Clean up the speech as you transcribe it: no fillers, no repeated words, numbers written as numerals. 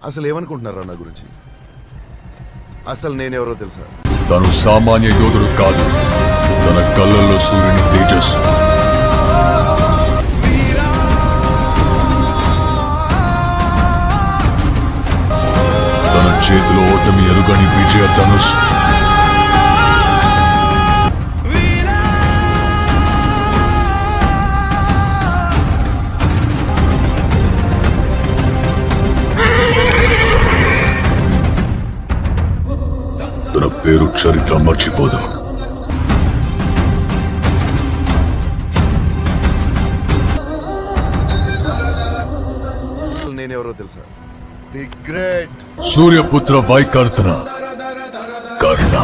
అసలు ఏమనుకుంటున్నారా నా గురించి? అసలు నేనెవరో తెలుసా? తను సామాన్య యోధుడు కాదు, తన కళ్ళల్లో సూర్యుని తేజస్సు. తన చేతిలో ఓటమి ఎరుగని విజయ ధనుష్. తన పేరు చరిత్ర మర్చిపోదు. నేనెవరో తెలుసా? The great Suryaputra Vaikartana Karna.